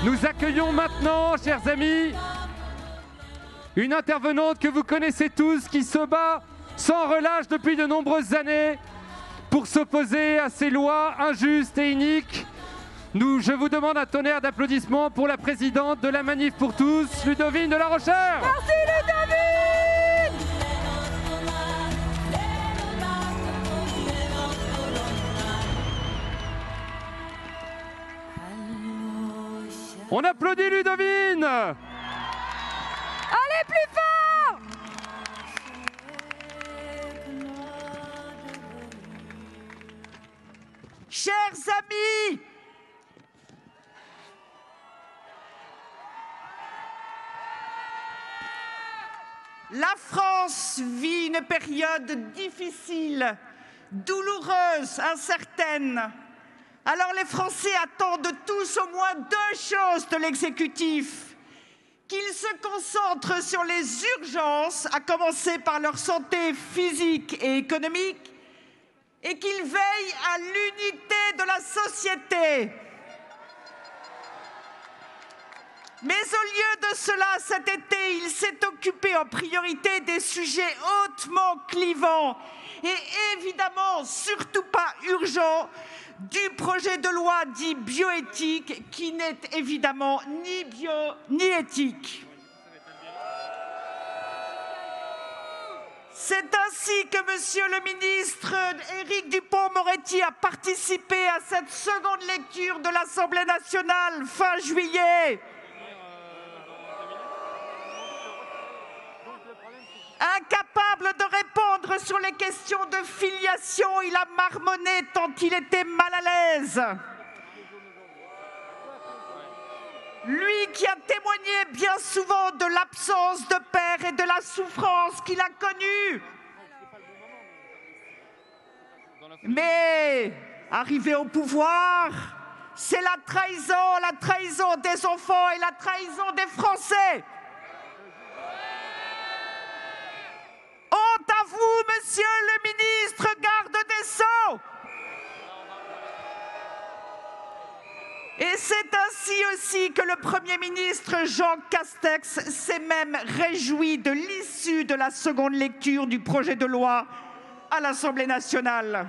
Nous accueillons maintenant, chers amis, une intervenante que vous connaissez tous, qui se bat sans relâche depuis de nombreuses années pour s'opposer à ces lois injustes et iniques. Je vous demande un tonnerre d'applaudissements pour la présidente de la Manif pour tous, Ludovine de La Rochère. Merci Ludovine. On applaudit Ludovine. Allez, plus fort. Chers amis, la France vit une période difficile, douloureuse, incertaine. Alors les Français attendent tous au moins deux choses de l'exécutif. Qu'ils se concentrent sur les urgences, à commencer par leur santé physique et économique, et qu'ils veillent à l'unité de la société. Mais au lieu de cela, cet été, il s'est occupé en priorité des sujets hautement clivants et évidemment surtout pas urgents du projet de loi dit bioéthique, qui n'est évidemment ni bio ni éthique. C'est ainsi que Monsieur le ministre Éric Dupond-Moretti a participé à cette seconde lecture de l'Assemblée nationale fin juillet. Incapable de répondre sur les questions de filiation, il a marmonné tant il était mal à l'aise. Lui qui a témoigné bien souvent de l'absence de père et de la souffrance qu'il a connue. Mais arrivé au pouvoir, c'est la trahison des enfants et la trahison des Français. Honte à vous, monsieur le ministre garde des Sceaux. Et c'est ainsi aussi que le Premier ministre Jean Castex s'est même réjoui de l'issue de la seconde lecture du projet de loi à l'Assemblée nationale.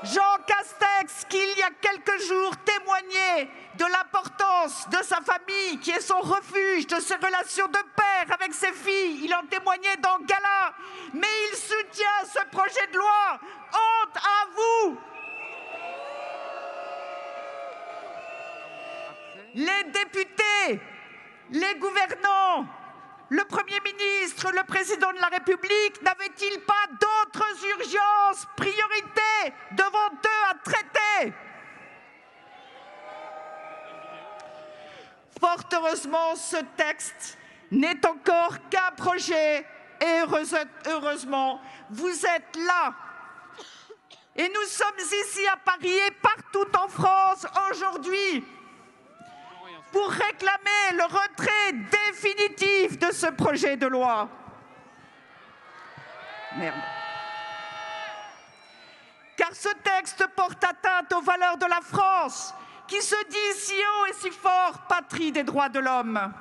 Jean Castex, qui il y a quelques jours témoignait de l'importance de sa famille, qui est son refuge, de ses relations de père avec ses filles. Il en témoignait dans Gala, mais il soutient ce projet de loi. Honte à vous! Les députés, les gouvernants, le Premier ministre, le Président de la République n'avaient-ils pas d'autres urgences, priorités devant eux à traiter? Fort heureusement, ce texte n'est encore qu'un projet et heureusement, vous êtes là. Et nous sommes ici à Paris et partout en France aujourd'hui pour réclamer le retrait définitif de ce projet de loi. Merde. Car ce texte porte atteinte aux valeurs de la France, qui se dit si haut et si fort patrie des droits de l'homme.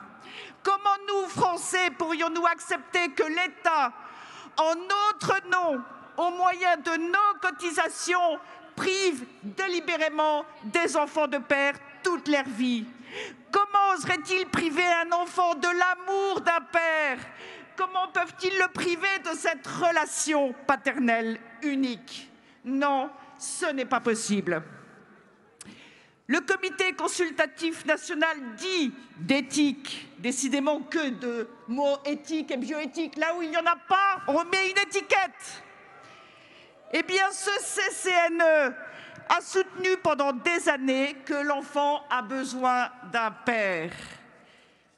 Comment nous, Français, pourrions-nous accepter que l'État, en notre nom, au moyen de nos cotisations, prive délibérément des enfants de père toute leur vie? Comment oserait-il priver un enfant de l'amour d'un père? Comment peuvent-ils le priver de cette relation paternelle unique? Non, ce n'est pas possible. Le comité consultatif national dit d'éthique, décidément que de mots éthique et bioéthique, là où il n'y en a pas, on met une étiquette. Eh bien, ce CCNE a soutenu pendant des années que l'enfant a besoin d'un père.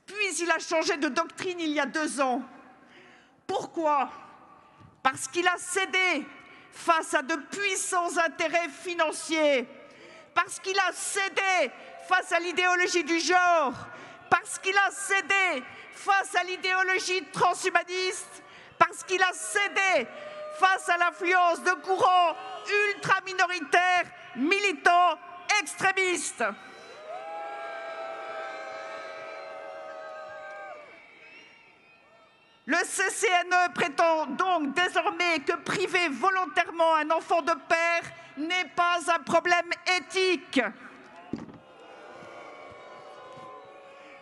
Puis il a changé de doctrine il y a 2 ans. Pourquoi? Parce qu'il a cédé face à de puissants intérêts financiers, parce qu'il a cédé face à l'idéologie du genre, parce qu'il a cédé face à l'idéologie transhumaniste, parce qu'il a cédé face à l'influence de courants ultra-minoritaires, militants, extrémistes. Le CCNE prétend donc désormais que priver volontairement un enfant de père n'est pas un problème éthique.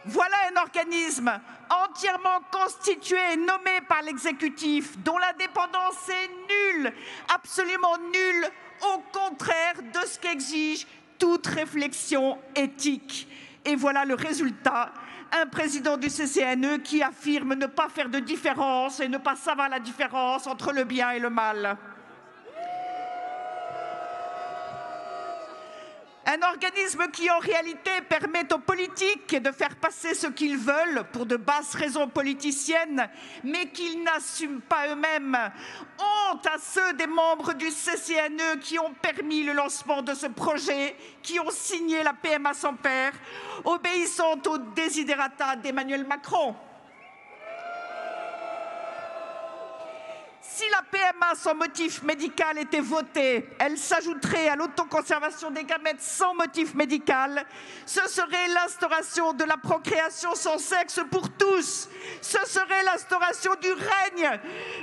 Voilà un organisme entièrement constitué et nommé par l'exécutif, dont l'indépendance est nulle, absolument nulle, au contraire de ce qu'exige toute réflexion éthique. Et voilà le résultat, un président du CCNE qui affirme ne pas faire de différence et ne pas savoir la différence entre le bien et le mal. Un organisme qui, en réalité, permet aux politiques de faire passer ce qu'ils veulent pour de basses raisons politiciennes, mais qu'ils n'assument pas eux-mêmes. Honte à ceux des membres du CCNE qui ont permis le lancement de ce projet, qui ont signé la PMA sans père, obéissant aux desiderata d'Emmanuel Macron. Si la PMA sans motif médical était votée, elle s'ajouterait à l'autoconservation des gamètes sans motif médical. Ce serait l'instauration de la procréation sans sexe pour tous. Ce serait l'instauration du règne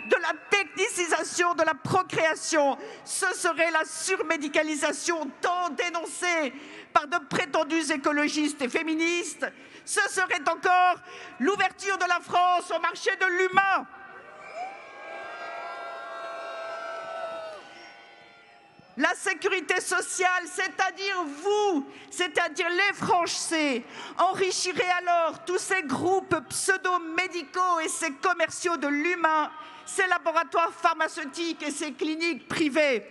de la technicisation de la procréation. Ce serait la surmédicalisation tant dénoncée par de prétendus écologistes et féministes. Ce serait encore l'ouverture de la France au marché de l'humain. La sécurité sociale, c'est-à-dire vous, c'est-à-dire les Français, enrichirait alors tous ces groupes pseudo-médicaux et ces commerciaux de l'humain, ces laboratoires pharmaceutiques et ces cliniques privées.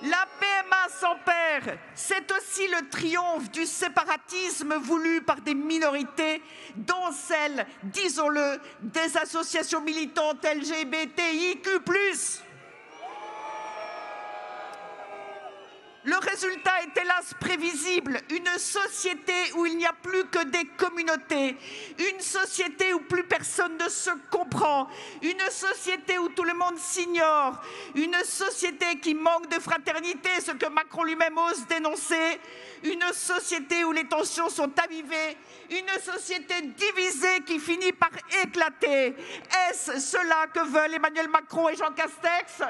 La PMA sans père, c'est aussi le triomphe du séparatisme voulu par des minorités, dont celle, disons-le, des associations militantes LGBTIQ+. Le résultat est hélas prévisible, une société où il n'y a plus que des communautés, une société où plus personne ne se comprend, une société où tout le monde s'ignore, une société qui manque de fraternité, ce que Macron lui-même ose dénoncer, une société où les tensions sont avivées, une société divisée qui finit par éclater. Est-ce cela que veulent Emmanuel Macron et Jean Castex ?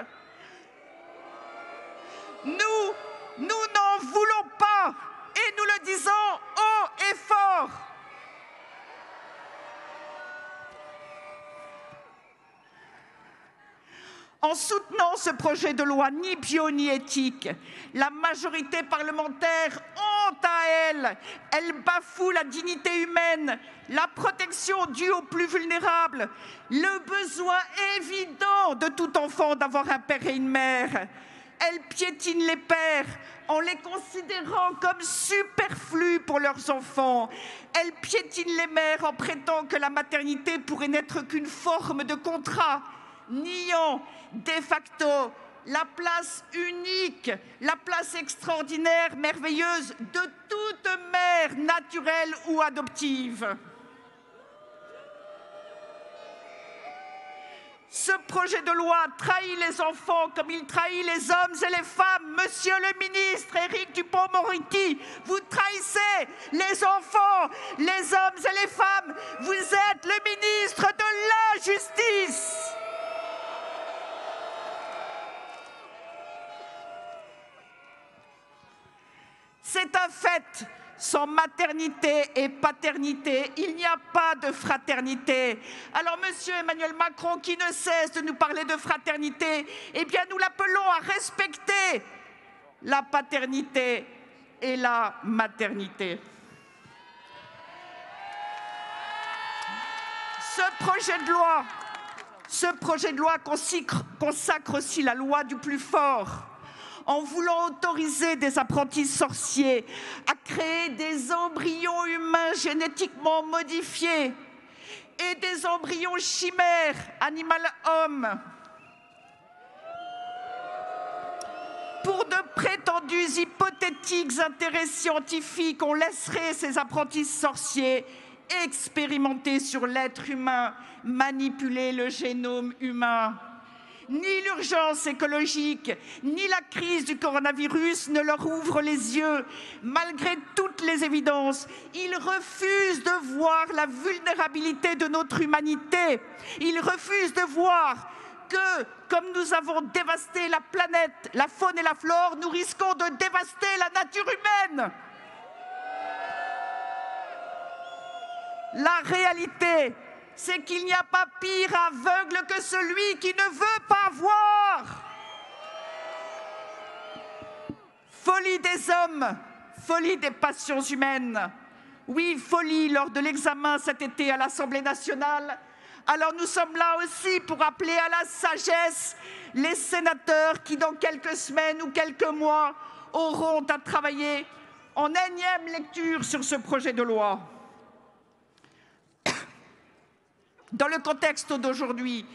Nous n'en voulons pas et nous le disons haut et fort. En soutenant ce projet de loi ni bio ni éthique, la majorité parlementaire, honte à elle, elle bafoue la dignité humaine, la protection due aux plus vulnérables, le besoin évident de tout enfant d'avoir un père et une mère. Elle piétine les pères en les considérant comme superflus pour leurs enfants. Elle piétine les mères en prétendant que la maternité pourrait n'être qu'une forme de contrat, niant de facto la place unique, la place extraordinaire, merveilleuse de toute mère naturelle ou adoptive. Ce projet de loi trahit les enfants comme il trahit les hommes et les femmes. Monsieur le ministre Éric Dupond-Moretti, vous trahissez les enfants, les hommes et les femmes. Vous êtes le ministre de l'injustice. C'est un fait. Sans maternité et paternité, il n'y a pas de fraternité. Alors, monsieur Emmanuel Macron, qui ne cesse de nous parler de fraternité, eh bien, nous l'appelons à respecter la paternité et la maternité. Ce projet de loi consacre aussi la loi du plus fort, en voulant autoriser des apprentis sorciers à créer des embryons humains génétiquement modifiés et des embryons chimères, animal-homme, pour de prétendus hypothétiques intérêts scientifiques. On laisserait ces apprentis sorciers expérimenter sur l'être humain, manipuler le génome humain. Ni l'urgence écologique, ni la crise du coronavirus ne leur ouvrent les yeux. Malgré toutes les évidences, ils refusent de voir la vulnérabilité de notre humanité. Ils refusent de voir que, comme nous avons dévasté la planète, la faune et la flore, nous risquons de dévaster la nature humaine. La réalité, c'est qu'il n'y a pas pire aveugle que celui qui ne veut pas voir. Folie des hommes, folie des passions humaines. Oui, folie lors de l'examen cet été à l'Assemblée nationale. Alors nous sommes là aussi pour appeler à la sagesse les sénateurs qui, dans quelques semaines ou quelques mois, auront à travailler en énième lecture sur ce projet de loi. Dans le contexte d'aujourd'hui,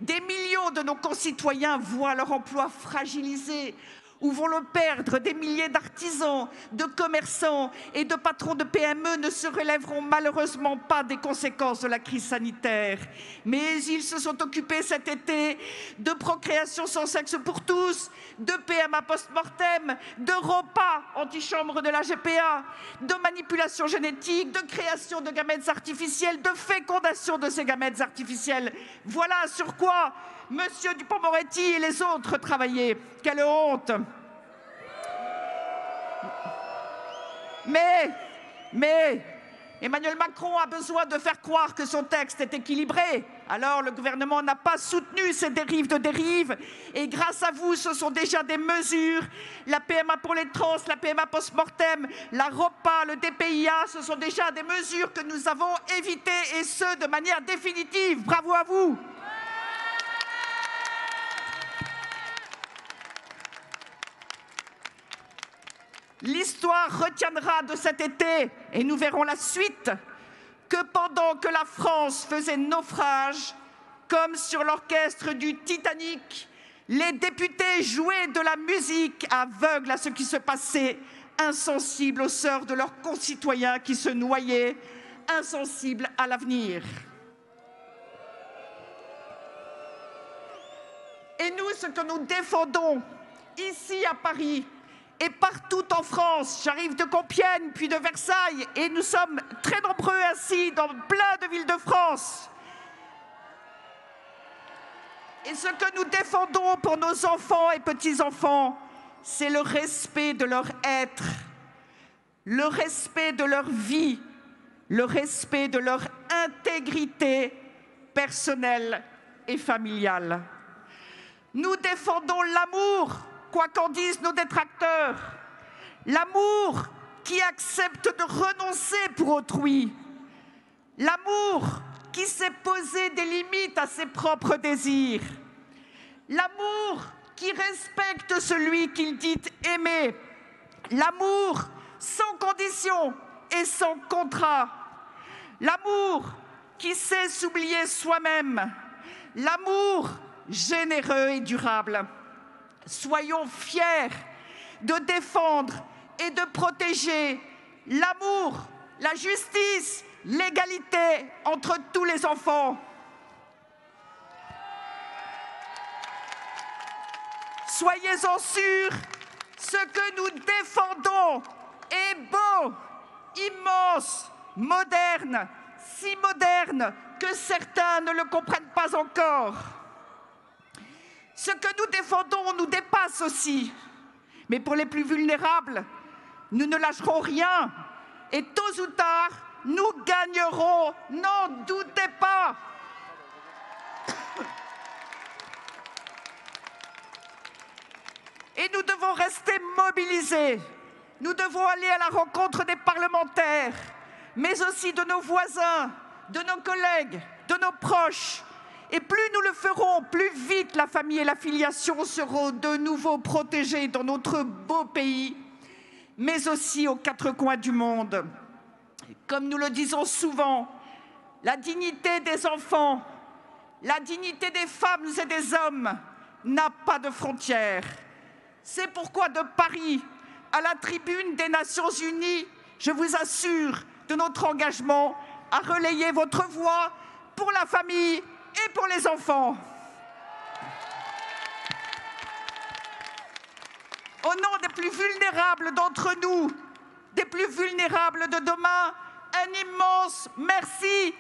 des millions de nos concitoyens voient leur emploi fragilisé ou vont le perdre. Des milliers d'artisans, de commerçants et de patrons de PME ne se relèveront malheureusement pas des conséquences de la crise sanitaire. Mais ils se sont occupés cet été de procréation sans sexe pour tous, de PMA post-mortem, de repas anti-chambre de la GPA, de manipulation génétique, de création de gamètes artificiels, de fécondation de ces gamètes artificiels. Voilà sur quoi Monsieur Dupond-Moretti et les autres travaillaient. Quelle honte! Mais Emmanuel Macron a besoin de faire croire que son texte est équilibré. Alors le gouvernement n'a pas soutenu ces dérives de dérives. Et grâce à vous, ce sont déjà des mesures. La PMA pour les trans, la PMA post-mortem, la ROPA, le DPIA, ce sont déjà des mesures que nous avons évitées, et ce, de manière définitive. Bravo à vous! L'histoire retiendra de cet été, et nous verrons la suite, que pendant que la France faisait naufrage, comme sur l'orchestre du Titanic, les députés jouaient de la musique, aveugles à ce qui se passait, insensibles aux sœurs de leurs concitoyens qui se noyaient, insensibles à l'avenir. Et nous, ce que nous défendons ici à Paris, et partout en France, j'arrive de Compiègne, puis de Versailles, et nous sommes très nombreux ainsi dans plein de villes de France. Et ce que nous défendons pour nos enfants et petits-enfants, c'est le respect de leur être, le respect de leur vie, le respect de leur intégrité personnelle et familiale. Nous défendons l'amour, quoi qu'en disent nos détracteurs, l'amour qui accepte de renoncer pour autrui, l'amour qui sait poser des limites à ses propres désirs, l'amour qui respecte celui qu'il dit aimer, l'amour sans condition et sans contrat, l'amour qui sait s'oublier soi-même, l'amour généreux et durable. Soyons fiers de défendre et de protéger l'amour, la justice, l'égalité entre tous les enfants. Soyez-en sûrs, ce que nous défendons est beau, immense, moderne, si moderne que certains ne le comprennent pas encore. Ce que nous défendons nous dépasse aussi. Mais pour les plus vulnérables, nous ne lâcherons rien. Et tôt ou tard, nous gagnerons. N'en doutez pas. Et nous devons rester mobilisés. Nous devons aller à la rencontre des parlementaires, mais aussi de nos voisins, de nos collègues, de nos proches. Et plus nous le ferons, plus vite la famille et la filiation seront de nouveau protégées dans notre beau pays, mais aussi aux quatre coins du monde. Comme nous le disons souvent, la dignité des enfants, la dignité des femmes et des hommes n'a pas de frontières. C'est pourquoi de Paris à la tribune des Nations Unies, je vous assure de notre engagement à relayer votre voix pour la famille et pour les enfants. au nom des plus vulnérables d'entre nous, des plus vulnérables de demain, un immense merci